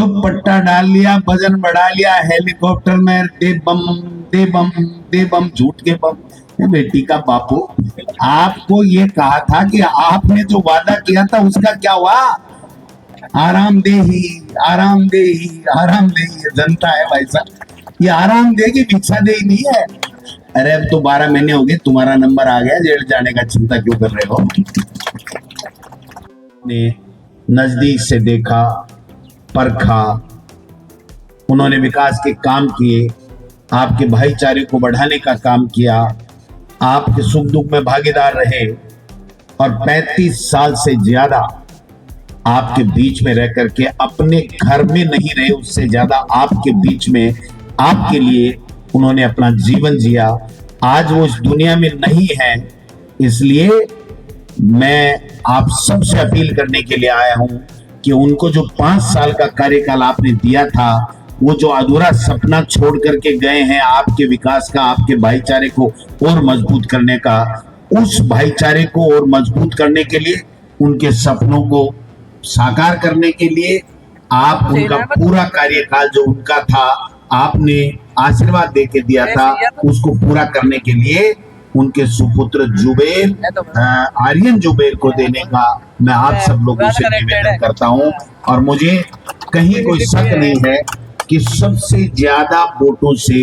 दुपट्टा डाल लिया, वजन बढ़ा लिया, हेलीकॉप्टर में दे बम दे बम दे बम, झूठ के बम। बेटी का बापू, आपको ये कहा था कि आपने जो वादा किया था उसका क्या हुआ? आरामदेही आरामदेही आरामदेही, ये जनता है भाई साहब, ये आरामदेही भिक्षा देही नहीं है। अरे अब तो 12 महीने हो गए, तुम्हारा नंबर आ गया, जेल जाने का चिंता क्यों कर रहे हो? ने नजदीक से देखा, परखा, उन्होंने विकास के काम किए, आपके भाईचारे को बढ़ाने का काम किया, आपके सुख दुख में भागीदार रहे और 35 साल से ज्यादा आपके बीच में रह करके अपने घर में नहीं रहे, उससे ज्यादा आपके बीच में आपके लिए उन्होंने अपना जीवन जिया। आज वो इस दुनिया में नहीं है, इसलिए मैं आप सबसे अपील करने के लिए आया हूं कि उनको जो 5 साल का कार्यकाल आपने दिया था, वो जो अधूरा सपना छोड़ करके गए हैं आपके विकास का, आपके भाईचारे को और मजबूत करने का, उस भाईचारे को और मजबूत करने के लिए, उनके सपनों को साकार करने के लिए आप उनका पूरा कार्यकाल जो उनका था, आपने आशीर्वाद दे के दिया था, उसको पूरा करने के लिए उनके सुपुत्र जुबेर आर्यन जुबेर को देने का मैं आप सब लोगों से निवेदन करता हूं। और मुझे कहीं कोई शक नहीं है कि सबसे ज्यादा वोटों से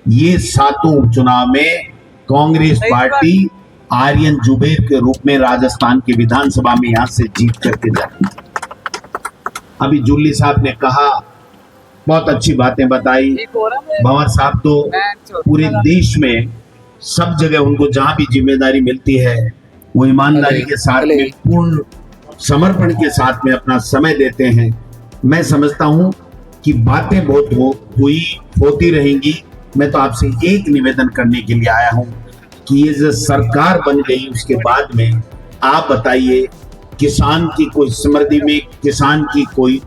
ये 7 उपचुनाव में कांग्रेस पार्टी आर्यन जुबेर के रूप में राजस्थान के विधानसभा में यहां से जीत करके जाती है। अभी जुल्ली साहब ने कहा, बहुत अच्छी बातें बताई। भंवर साहब तो पूरे देश में सब जगह उनको जहां भी जिम्मेदारी मिलती है वो ईमानदारी के साथ में, पूर्ण समर्पण के साथ में अपना समय देते हैं। मैं समझता हूं कि बातें बहुत होती रहेंगी। मैं तो आपसे एक निवेदन करने के लिए आया हूं कि ये जो सरकार बन गई उसके बाद में आप बताइए, किसान की कोई समृद्धि में, किसान की कोई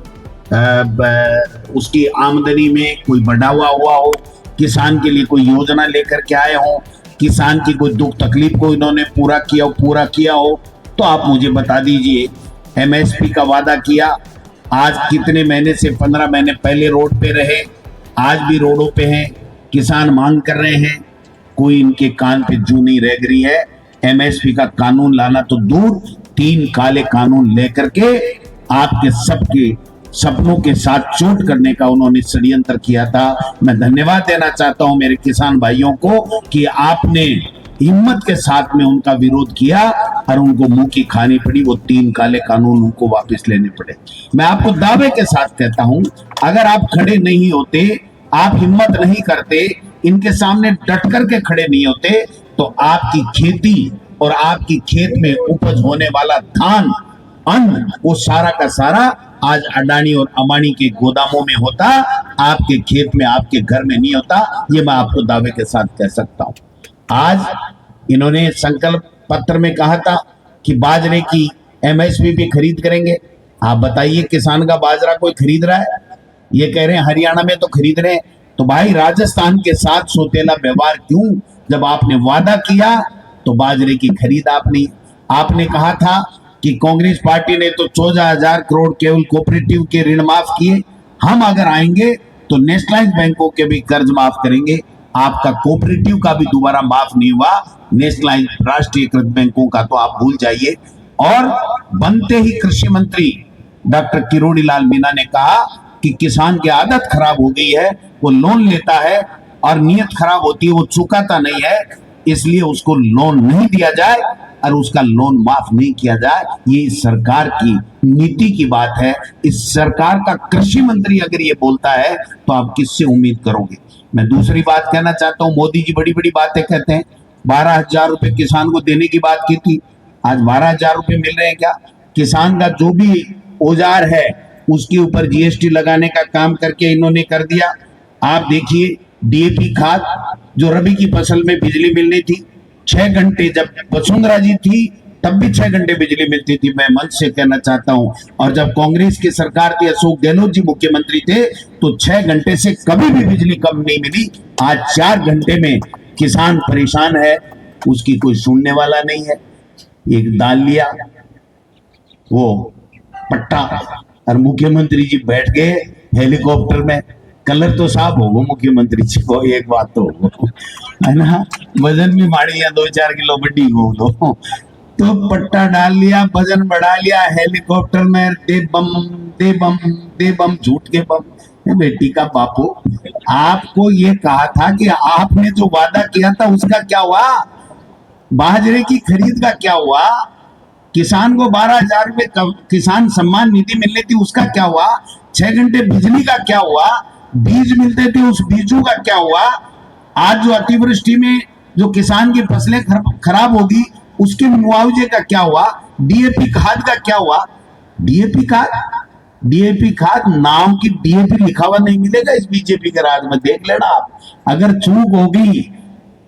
उसकी आमदनी में कोई बढ़ावा हुआ हो, किसान के लिए कोई योजना लेकर के आए हो, किसान की कोई दुख तकलीफ को इन्होंने पूरा किया हो, तो आप मुझे बता दीजिए। एमएसपी का वादा किया, आज कितने महीने से, 15 महीने पहले रोड पे रहे, आज भी रोडों पे हैं, किसान मांग कर रहे हैं, कोई इनके कान पे जू नहीं रह गई है। एमएसपी का कानून लाना तो दूर, 3 काले कानून लेकर के आपके सबके सपनों के साथ चोट करने का उन्होंने षड्यंत्र किया था। मैं धन्यवाद देना चाहता हूं मेरे किसान भाइयों को कि आपने हिम्मत के साथ में उनका विरोध किया और उनको मुंह की खानी पड़ी, वो 3 काले कानून उनको वापस लेने पड़े। मैं आपको दावे के साथ कहता हूं, अगर आप खड़े नहीं होते, आप हिम्मत नहीं करते, इनके सामने डट करके खड़े नहीं होते, तो आपकी खेती और आपकी खेत में उपज होने वाला धान, अन्न, वो सारा का सारा आज अडानी और अंबानी के गोदामों में होता, आपके खेत में, आपके घर में नहीं होता। ये मैं आपको दावे के साथ कह सकता हूं। आज इन्होंने संकल्प पत्र में कहा था कि बाजरे की एमएसपी पे खरीद करेंगे। आप बताइए, किसान का बाजरा कोई खरीद रहा है? ये कह रहे हैं हरियाणा में तो खरीद रहे हैं। तो भाई, राजस्थान के साथ सौतेला व्यवहार क्यों? जब आपने वादा किया तो बाजरे की खरीद आपने कहा था कि कांग्रेस पार्टी ने तो 14,000 करोड़ केवल कोऑपरेटिव के ऋण माफ किए, हम अगर आएंगे तो नेशनलाइज बैंकों के भी कर्ज माफ करेंगे। आपका कोऑपरेटिव का भी दोबारा माफ नहीं हुआ, नेशनलाइज राष्ट्रीयकृत बैंकों का तो आप भूल जाइए। और बनते ही कृषि मंत्री डॉक्टर किरोड़ी लाल मीणा ने कहा कि किसान की आदत खराब हो गई है, वो लोन लेता है और नीयत खराब होती है, वो चुकाता नहीं है, इसलिए उसको लोन नहीं दिया जाए और उसका लोन माफ नहीं किया जाए। ये सरकार की नीति की बात है। इस सरकार का कृषि मंत्री अगर ये बोलता है तो आप किससे उम्मीद करोगे? मैं दूसरी बात कहना चाहता हूं, मोदी जी बड़ी बड़ी बातें कहते हैं। 12,000 रुपए किसान को देने की बात की थी, आज 12,000 रुपए मिल रहे हैं क्या? किसान का जो भी औजार है उसके ऊपर जीएसटी लगाने का काम करके इन्होंने कर दिया। आप देखिए, डीएपी खाद जो रबी की फसल में बिजली मिलनी थी 6 घंटे, जब वसुंधरा जी थी तब भी 6 घंटे बिजली मिलती थी, मैं मंच से कहना चाहता हूं। और जब कांग्रेस की सरकार थी, अशोक गहलोत जी मुख्यमंत्री थे, तो 6 घंटे से कभी भी बिजली कम नहीं मिली। आज 4 घंटे में किसान परेशान है, उसकी कोई सुनने वाला नहीं है। एक दाल लिया, वो पट्टा, और मुख्यमंत्री जी बैठ गए हेलीकॉप्टर में। कलर तो साफ होगा मुख्यमंत्री जी को, एक बात तो होगा, है ना। वजन भी माड़ी या 2-4 किलो बड़ी हो तो पट्टा डाल लिया, वजन बढ़ा लिया, हेलीकॉप्टर में दे बम दे बम दे बम, झूठ के बम। बेटी का बापू, आपको ये कहा था कि आपने जो वादा किया था उसका क्या हुआ? बाजरे की खरीद का क्या हुआ? किसान को 12,000 रुपए किसान सम्मान निधि मिलनी थी, उसका क्या हुआ? 6 घंटे बिजली का क्या हुआ? बीज मिलते थे, उस बीजों का क्या हुआ? आज जो अतिवृष्टि में जो किसान की फसलें खराब होगी उसके मुआवजे का क्या हुआ? डीएपी खाद का क्या हुआ? डीएपी खाद नाम की डीएपी लिखा हुआ नहीं मिलेगा इस बीजेपी के राज में, देख लेना आप। अगर चूक होगी,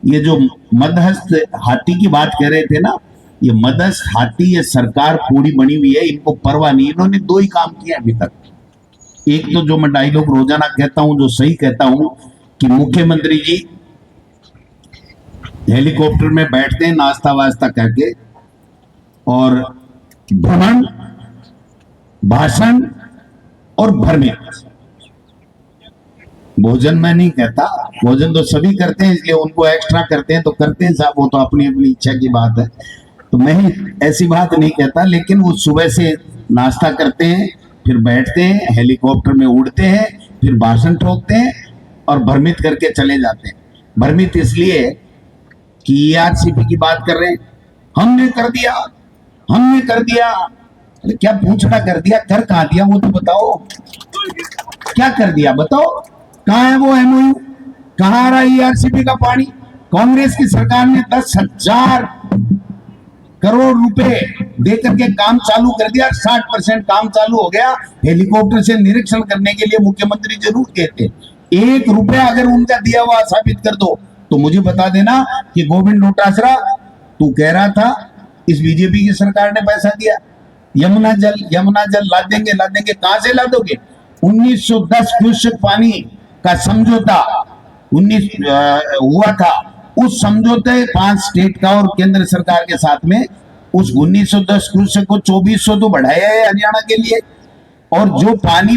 ये जो मदहस्त हाथी की बात कह रहे थे ना, ये मदहस्त हाथी, ये सरकार पूरी बनी हुई है, इनको परवाह नहीं। इन्होंने 2 ही काम किए अभी तक। एक तो जो मैं डायलॉग रोजाना कहता हूं, जो सही कहता हूं, कि मुख्यमंत्री जी हेलीकॉप्टर में बैठते हैं नाश्ता वास्ता करके, और भ्रमण, भाषण और भ्रमित। भोजन मैं नहीं कहता, भोजन तो सभी करते हैं, इसलिए उनको एक्स्ट्रा करते हैं तो करते हैं साहब, वो तो अपनी अपनी इच्छा की बात है, तो मैं ऐसी बात नहीं कहता। लेकिन वो सुबह से नाश्ता करते हैं, फिर बैठते हैं, हेलीकॉप्टर में उड़ते हैं, फिर भाषण ठोकते हैं और भ्रमित करके चले जाते हैं। भ्रमित इसलिए कि ईआरसीपी की बात कर रहे हैं, हमने कर दिया, हमने कर दिया। अरे क्या पूछना कर दिया, कर कहाँ दिया वो तो बताओ। क्या कर दिया बताओ, कहाँ है वो एमओयू? कहाँ आ रहा है ईआरसीपी का पानी? कांग्रेस की सरकार ने 10,000 करोड़ रुपए देकर के काम चालू कर दिया, 60% काम चालू हो गया। हेलीकॉप्टर से निरीक्षण करने के लिए मुख्यमंत्री जरूर कहते, 1 रुपया अगर उनका दिया हुआ साबित कर दो तो मुझे बता देना कि गोविंद डोटासरा तू कह रहा था इस बीजेपी की सरकार ने पैसा दिया। यमुना जल ला देंगे, ला देंगे, कहां से ला दोगे? 1910 क्यूसेक पानी का समझौता 19 हुआ था, उस समझौते 5 स्टेट का और केंद्र सरकार के साथ में, उस 1910 क्यूसेक को 2400 तो बढ़ाया है हरियाणा के लिए, और जो पानी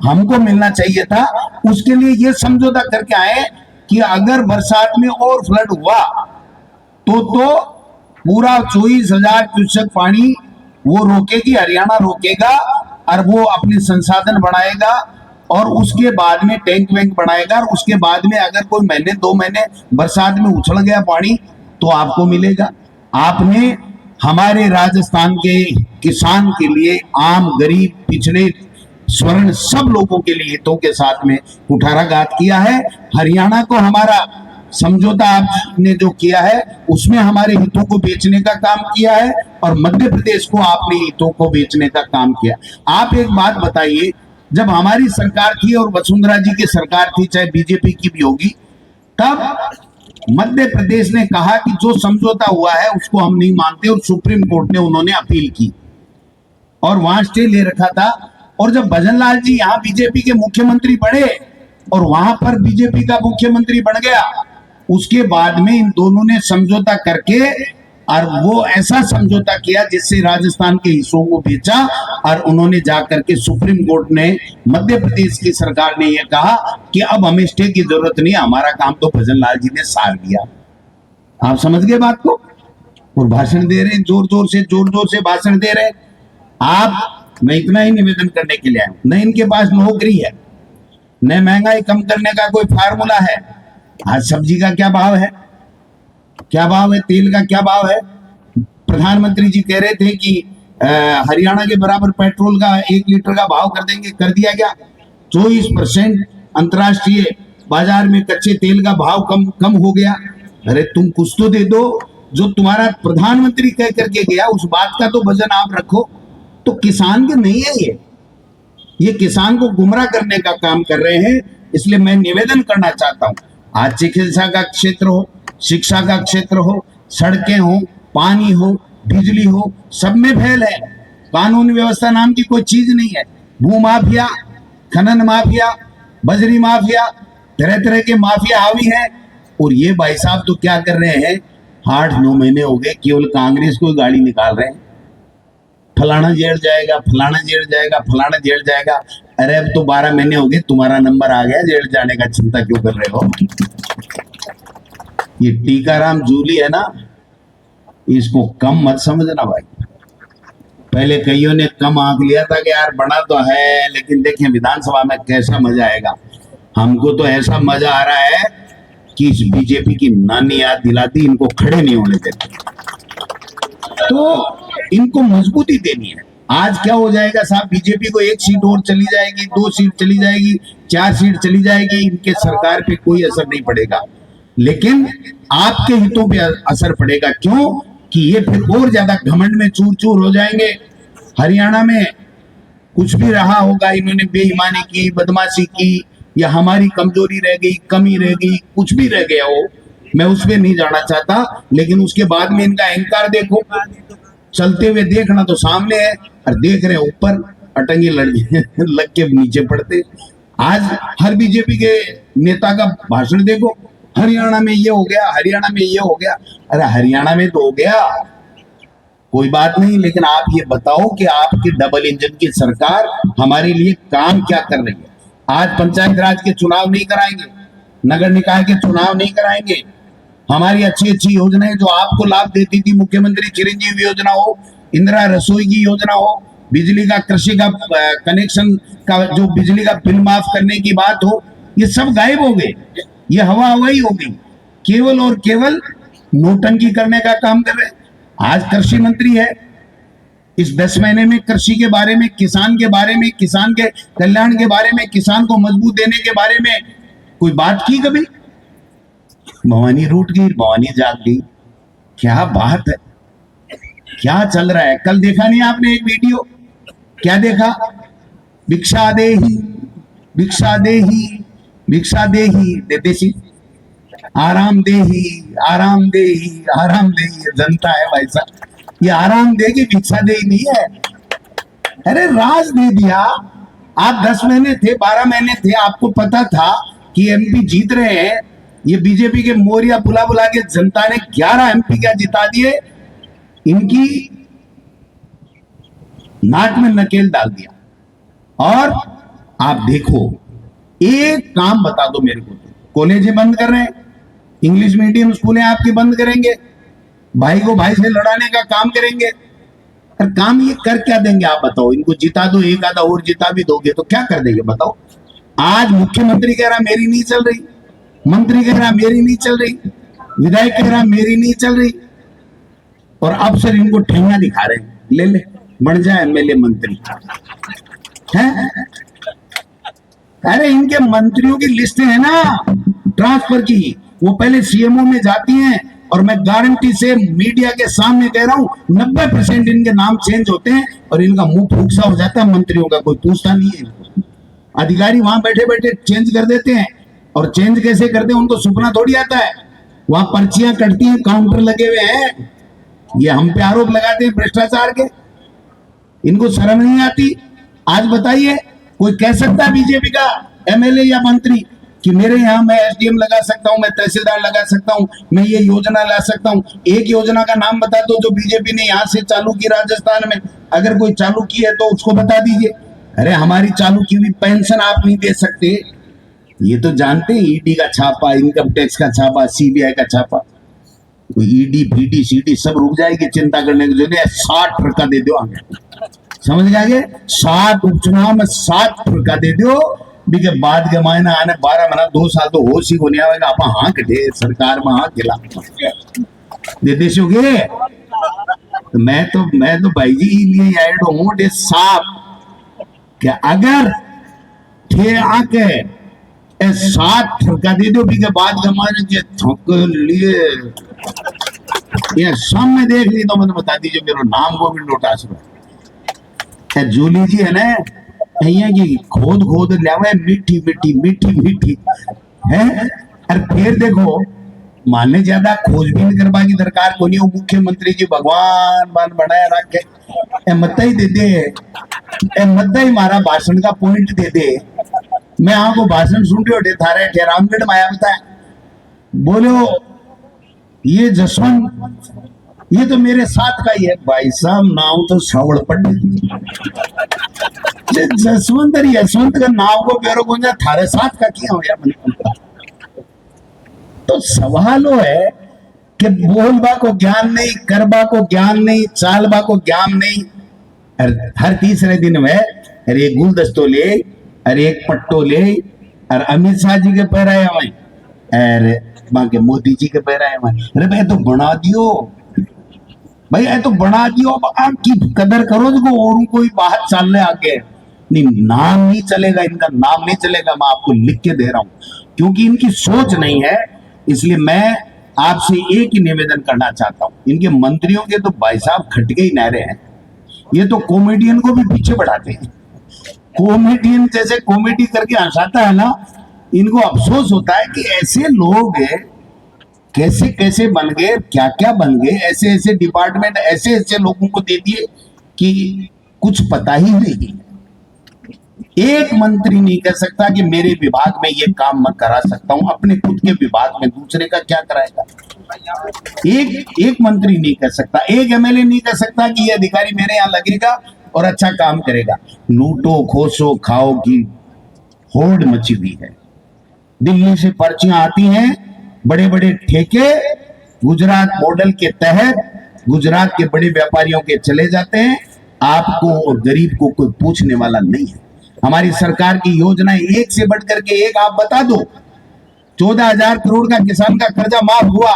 हमको मिलना चाहिए था उसके लिए ये समझौता करके आए कि अगर बरसात में और फ्लड हुआ तो पूरा 24,000 क्यूसेक पानी वो रोकेगी, हरियाणा रोकेगा, और वो अपने संसाधन बढ़ाएगा, और उसके बाद में टैंक वैंक बनाएगा, और उसके बाद में अगर कोई महीने 2 महीने बरसात में उछल गया पानी तो आपको मिलेगा। आपने हमारे राजस्थान के किसान के लिए, आम गरीब पिछड़े स्वर्ण सब लोगों के लिए हितों के साथ में कुठाराघात किया है। हरियाणा को हमारा समझौता आपने जो किया है उसमें हमारे हितों को बेचने का काम किया है, और मध्य प्रदेश को आपने हितों को बेचने का काम किया। आप एक बात बताइए, जब हमारी सरकार थी और वसुंधरा जी की सरकार थी, चाहे बीजेपी की भी होगी, तब मध्य प्रदेश ने कहा कि जो समझौता हुआ है उसको हम नहीं मानते, और सुप्रीम कोर्ट ने उन्होंने अपील की और वहां स्टे ले रखा था। और जब भजन लाल जी यहाँ बीजेपी के मुख्यमंत्री बने और वहां पर बीजेपी का मुख्यमंत्री बन गया, उसके बाद में इन दोनों ने समझौता करके, और वो ऐसा समझौता किया जिससे राजस्थान के हिस्सों को बेचा, और उन्होंने जाकर के सुप्रीम कोर्ट ने, मध्य प्रदेश की सरकार ने यह कहा कि अब हमें स्टे की जरूरत नहीं, हमारा काम तो भजन लाल जी ने सार दिया। आप समझ गए बात को? और भाषण दे रहे हैं, जोर जोर से भाषण दे रहे। आप, मैं इतना ही निवेदन करने के लिए आया हूं, न इनके पास नौकरी है, न महंगाई कम करने का कोई फार्मूला है। आज सब्जी का क्या भाव है, क्या भाव है, तेल का क्या भाव है? प्रधानमंत्री जी कह रहे थे कि हरियाणा के बराबर पेट्रोल का 1 लीटर का भाव कर देंगे, कर दिया गया। 24% अंतर्राष्ट्रीय बाजार में कच्चे तेल का भाव कम हो गया। अरे तुम कुछ तो दे दो, जो तुम्हारा प्रधानमंत्री कह करके गया उस बात का तो वजन आप रखो। तो किसान के नहीं है ये किसान को गुमराह करने का काम कर रहे हैं। इसलिए मैं निवेदन करना चाहता हूं, आज चिकित्सा का क्षेत्र हो, शिक्षा का क्षेत्र हो, सड़कें हो, पानी हो, बिजली हो, सब में फैल है। कानून व्यवस्था नाम की कोई चीज नहीं है। भू माफिया, खनन माफिया, बजरी माफिया, तरह तरह के माफिया हावी हैं। और ये भाई साहब तो क्या कर रहे हैं, 8-9 महीने हो गए केवल कांग्रेस को गाड़ी निकाल रहे हैं। फलाना जेल जाएगा, फलाना जेल जाएगा, फलाना जेल जाएगा। अरे अब तो 12 महीने हो गए, तुम्हारा नंबर आ गया, जेल जाने का चिंता क्यों कर रहे हो? ये टीकाराम जूली है ना, इसको कम मत समझना भाई। पहले कईयों ने कम आंक लिया था कि यार बना तो है, लेकिन देखें विधानसभा में कैसा मजा आएगा। हमको तो ऐसा मजा आ रहा है कि इस बीजेपी की नानी याद दिलाती, इनको खड़े नहीं होने देते। तो इनको मजबूती देनी है। आज क्या हो जाएगा साहब, बीजेपी को 1 सीट और चली जाएगी, 2 सीट चली जाएगी, 4 सीट चली जाएगी, इनके सरकार पे कोई असर नहीं पड़ेगा, लेकिन आपके हितों पे असर पड़ेगा। क्यों? कि ये फिर और ज्यादा घमंड में चूर चूर हो जाएंगे। हरियाणा में कुछ भी रहा होगा, इन्होंने बेईमानी की, बदमाशी की, या हमारी कमजोरी रह गई, कमी रह गई, कुछ भी रह गया हो, मैं उसमें नहीं जाना चाहता, लेकिन उसके बाद में इनका अहंकार देखो, चलते हुए देखना तो सामने है, और देख रहे ऊपर अटंगी लग के नीचे पड़ते। आज हर बीजेपी के नेता का भाषण देखो, हरियाणा में ये हो गया, हरियाणा में ये हो गया। अरे हरियाणा में तो हो गया, कोई बात नहीं, लेकिन आप ये बताओ कि आपकी डबल इंजन की सरकार हमारे लिए काम क्या कर रही है। आज पंचायत राज के चुनाव नहीं कराएंगे, नगर निकाय के चुनाव नहीं कराएंगे, हमारी अच्छी अच्छी योजनाएं जो आपको लाभ देती थी, मुख्यमंत्री चिरंजीवी योजना हो, इंदिरा रसोई की योजना हो, बिजली का, कृषि का कनेक्शन का, जो बिजली का बिल माफ करने की बात हो, ये सब गायब हो गए, ये हवा हवाई हो गई। केवल और केवल नोटंकी करने का काम कर रहे हैं। आज कृषि मंत्री है, इस 10 महीने में कृषि के बारे में, किसान के बारे में, किसान के कल्याण के बारे में, किसान को मजबूत देने के बारे में कोई बात की कभी? भवानी रूठ गई, भवानी जाग गई। क्या बात है, क्या चल रहा है? कल देखा नहीं आपने एक वीडियो? क्या देखा? भिक्षा देही, भिक्षा देही, भिक्षा देही, देसी आराम देही, आराम देही, आराम देही। जनता है भाई साहब, ये आराम देगी, भिक्षा देही नहीं है। अरे राज दे दिया। आप 10 महीने थे, 12 महीने थे, आपको पता था कि एमपी जीत रहे हैं। ये बीजेपी के मोरिया बुला बुला के जनता ने 11 एमपी क्या जिता दिए, इनकी नाक में नकेल डाल दिया। और आप देखो, एक काम बता दो मेरे को, कॉलेजें बंद कर रहे हैं, इंग्लिश मीडियम स्कूलें आपकी बंद करेंगे, भाई को भाई से लड़ाने का काम करेंगे। और काम ये कर क्या देंगे आप बताओ? इनको जिता दो, एक आधा और जिता भी दोगे तो क्या कर देंगे बताओ? आज मुख्यमंत्री कह रहा मेरी नहीं चल रही, मंत्री कह रहा मेरी नहीं चल रही, विधायक कह रहा मेरी नहीं चल रही, और अफसर इनको ठेंगा दिखा रहे हैं, ले ले बन जाए एमएलए मंत्री है। अरे इनके मंत्रियों की लिस्ट है ना ट्रांसफर की, वो पहले सीएमओ में जाती हैं, और मैं गारंटी से मीडिया के सामने कह रहा हूं 90% इनके नाम चेंज होते हैं, और इनका मुंह फूकसा हो जाता है। मंत्रियों का कोई पूछता नहीं है इनको। अधिकारी वहां बैठे बैठे चेंज कर देते हैं, और चेंज कैसे करते हैं उनको सुपना थोड़ी आता है। वहां पर्चियां कटती हैं, काउंटर लगे हुए हैं, ये हम पे आरोप लगाते हैं भ्रष्टाचार के, इनको शर्म नहीं आती। आज बताइए, कोई कह सकता है बीजेपी का एमएलए या मंत्री कि मेरे यहाँ मैं एसडीएम लगा सकता हूँ, मैं तहसीलदार लगा सकता हूँ, मैं ये योजना ला सकता हूँ? एक योजना का नाम बता दो जो बीजेपी ने यहाँ से चालू की राजस्थान में, अगर कोई चालू की है तो उसको बता दीजिए। अरे हमारी चालू की हुई पेंशन आप नहीं दे सकते, ये तो जानते हैं। ईडी का छापा, इनकम टैक्स का छापा, सीबीआई का छापा, ईडी बीडी सीडी सब रुक जाएगी चिंता करने की जरूरत है। 60 ठुका दे दो, समझ गए? 60 उपचुनाव में 60 ठुका दे दो, बीके बाद के महीना आने 12 महीना 2 साल तो होश ही को नहीं आएगा। आप हाँ कटे सरकार में हाँ खिला दे देश हो गए। तो मैं तो भाई जी लिए ऐड हूं डे साफ क्या अगर थे आके 60 ठुका दे दो, बीके बाद के महीने के ठुक लिए ये सामने देख ली तो मैंने बता दीजिए मेरा नाम गोविंद डोटासरा। जूली जी है ना, की खोद खोद लिया मीठी मीठी मीठी मीठी है। और फिर देखो, माने ज्यादा खोजबीन करवा की दरकार को नहीं, मुख्यमंत्री जी भगवान बन बनाया रखे मत ही दे दे, मत ही मारा भाषण का पॉइंट दे दे। मैं आपको भाषण सुन रहे हो थारे रामगढ़ में आया बताया, बोलो ये जसवंत ये तो मेरे साथ का ही है। भाई साहब नाव तो सावड़ पड़ जसवंत यशवंत का नाव को बेरो गुंजा थारे साथ का किया हो या मैंने। तो सवाल वो है कि बोलबा को ज्ञान नहीं, करबा को ज्ञान नहीं, चालबा को ज्ञान नहीं। हर तीसरे दिन में अरे एक गुलदस्तो ले, अरे एक पट्टो ले, और अमित शाह जी के पैर आए हमें, अरे बाकी मोदी जी के पैर आए हमें। अरे भाई तो बना दियो भाई, ये तो बना दियो। अब आपकी कदर करो जो और कोई बाहर चल रहे आगे नहीं, नाम नहीं चलेगा, इनका नाम नहीं चलेगा। मैं आपको लिख के दे रहा हूं क्योंकि इनकी सोच नहीं है। इसलिए मैं आपसे एक ही निवेदन करना चाहता हूं, इनके मंत्रियों के तो भाई साहब खटके ही नारे हैं। ये तो कॉमेडियन को भी पीछे बढ़ाते हैं। कॉमेडियन जैसे कॉमेडी करके हंसाता है ना, इनको अफसोस होता है कि ऐसे लोग कैसे कैसे बन गए, क्या क्या बन गए, ऐसे ऐसे डिपार्टमेंट ऐसे ऐसे लोगों को दे दिए कि कुछ पता ही नहीं। एक मंत्री नहीं कह सकता कि मेरे विभाग में ये काम मैं करा सकता हूं, अपने खुद के विभाग में दूसरे का क्या कराएगा। एक मंत्री नहीं कह सकता, एक एमएलए नहीं कह सकता कि ये अधिकारी मेरे यहां लगेगा और अच्छा काम करेगा। लूटो खोसो खाओ की होड़ मची हुई है। दिल्ली से पर्चियां आती हैं, बड़े बड़े ठेके गुजरात मॉडल के तहत गुजरात के बड़े व्यापारियों के चले जाते हैं। आपको और गरीब को कोई पूछने वाला नहीं है। हमारी सरकार की योजनाएं एक से बढ़कर के एक, आप बता दो। 14,000 करोड़ का किसान का कर्जा माफ हुआ,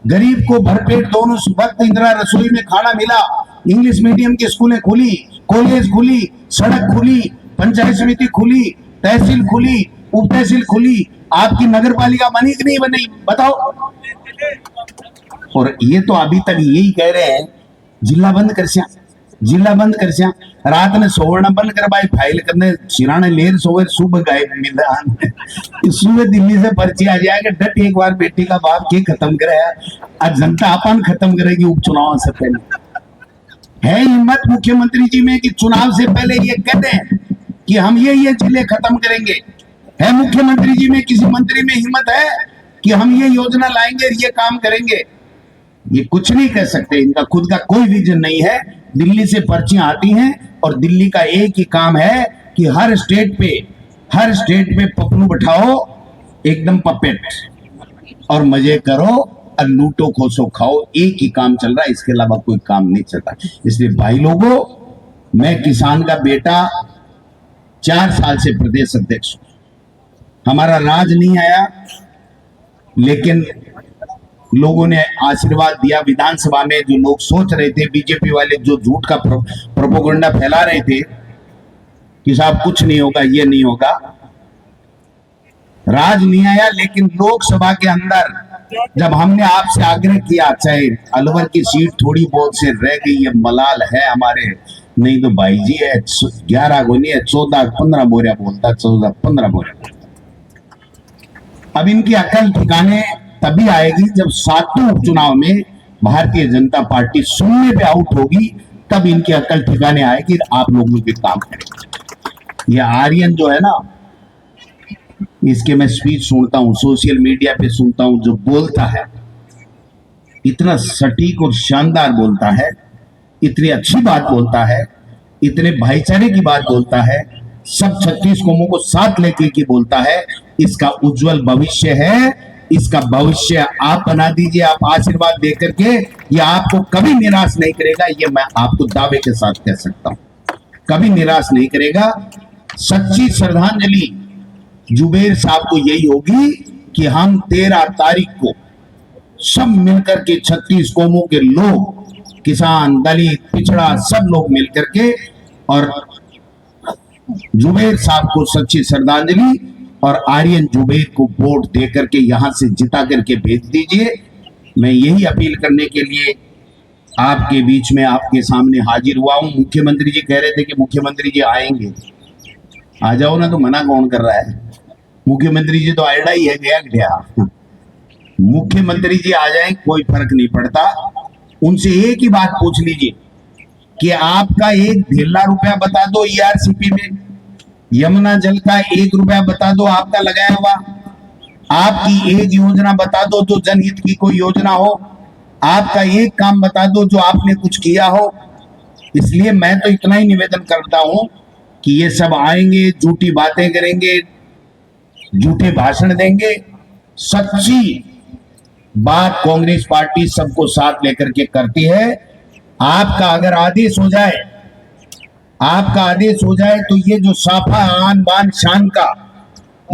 गरीब को भरपेट दोनों वक्त इंदिरा रसोई में खाना मिला, इंग्लिश मीडियम की स्कूलें खुली, कॉलेज खुली, सड़क खुली, पंचायत समिति खुली, तहसील खुली, उप तहसील खुली। आपकी नगर पालिका बनी कि नहीं बनी बताओ। और ये तो अभी तक यही कह रहे हैं जिला बंद कर सिया, जिला बंद कर सिया। रात ने सोवना बंद कर भाई, फाइल करने सिराने लेर सोवे, सुबह गायब मिलान सुबह दिल्ली से पर्ची आ जाएगा। डट एक बार बेटी का बाप के खत्म करे, आज जनता अपन खत्म करेगी उपचुनाव से पहले। है हिम्मत मुख्यमंत्री जी में कि चुनाव से पहले ये कह दें कि हम ये जिले खत्म करेंगे? है मुख्यमंत्री जी में किसी मंत्री में हिम्मत है कि हम ये योजना लाएंगे, ये काम करेंगे? ये कुछ नहीं कह सकते, इनका खुद का कोई विजन नहीं है। दिल्ली से पर्चियां आती हैं और दिल्ली का एक ही काम है कि हर स्टेट पे पपलू बैठाओ, एकदम पपेट, और मजे करो और लूटो खोसो खाओ। एक ही काम चल रहा है, इसके अलावा कोई काम नहीं चलता। इसलिए भाई लोगों, मैं किसान का बेटा 4 साल से प्रदेश अध्यक्ष हूं। हमारा राज नहीं आया, लेकिन लोगों ने आशीर्वाद दिया। विधानसभा में जो लोग सोच रहे थे, बीजेपी वाले जो झूठ का प्रोपोगंडा फैला रहे थे कि साहब कुछ नहीं होगा, ये नहीं होगा, राज नहीं आया। लेकिन लोकसभा के अंदर जब हमने आपसे आग्रह किया, चाहे अलवर की सीट थोड़ी बहुत से रह गई, ये मलाल है हमारे, नहीं तो भाई जी है 11 को नहीं है 14-15 बोरिया बोलता, 14-15 बोरिया। अब इनकी अकल ठिकाने तभी आएगी जब 7वें उपचुनाव में भारतीय जनता पार्टी शून्य पे आउट होगी, तब इनकी अकल ठिकाने आएगी, आप लोगों के काम करेंगे। ये आर्यन जो है ना, इसके मैं स्पीच सुनता हूं, सोशल मीडिया पे सुनता हूं, जो बोलता है इतना सटीक और शानदार बोलता है, इतनी अच्छी बात बोलता है, इतने भाईचारे की बात बोलता है, सब 36 कौमों को साथ लेके की बोलता है। इसका उज्जवल भविष्य है, इसका भविष्य आप बना दीजिए, आप आशीर्वाद दे करके। ये आपको कभी निराश नहीं करेगा, ये मैं आपको दावे के साथ कह सकता हूं, कभी निराश नहीं करेगा। सच्ची श्रद्धांजलि जुबेर साहब को यही होगी कि हम 13 तारीख को सब मिलकर के 36 कौमों के लोग, किसान, दलित, पिछड़ा, सब लोग मिलकर के और जुबेर साहब को सच्ची श्रद्धांजलि और आर्यन जुबेर को वोट दे करके यहां से जिता करके भेज दीजिए। मैं यही अपील करने के लिए आपके बीच में, आपके सामने हाजिर हुआ हूं। मुख्यमंत्री जी कह रहे थे कि मुख्यमंत्री जी आएंगे, आ जाओ ना, तो मना कौन कर रहा है? मुख्यमंत्री जी तो आयडा ही है, गया गया। मुख्यमंत्री जी आ जाए, कोई फर्क नहीं पड़ता। उनसे एक ही बात पूछ लीजिए कि आपका 1 ढेला रुपया बता दो ईआरसीपी में, यमुना जल का 1 रुपया बता दो आपका लगाया हुआ, आपकी एक योजना बता दो जो जनहित की कोई योजना हो, आपका एक काम बता दो जो आपने कुछ किया हो। इसलिए मैं तो इतना ही निवेदन करता हूं कि ये सब आएंगे, झूठी बातें करेंगे, झूठे भाषण देंगे। सच्ची बात कांग्रेस पार्टी सबको साथ लेकर के करती है। आपका अगर आदेश हो जाए, आपका आदेश हो जाए तो ये जो साफा आन बान शान का,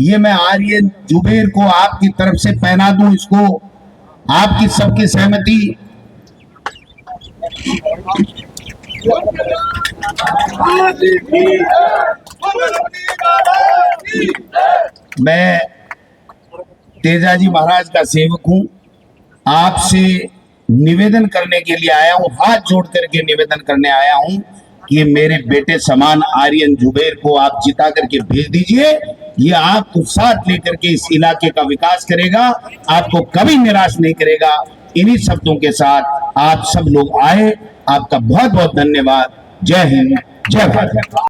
ये मैं आर्यन जुबेर को आपकी तरफ से पहना दूं, इसको आपकी सबकी सहमति। मैं तेजाजी महाराज का सेवक हूं, आपसे निवेदन करने के लिए आया हूं, हाथ जोड़ करके निवेदन करने आया हूं कि मेरे बेटे समान आर्यन जुबेर को आप जिता करके भेज दीजिए। ये आपको साथ लेकर के इस इलाके का विकास करेगा, आपको कभी निराश नहीं करेगा। इन्हीं शब्दों के साथ आप सब लोग आए, आपका बहुत बहुत धन्यवाद। जय हिंद, जय भारत।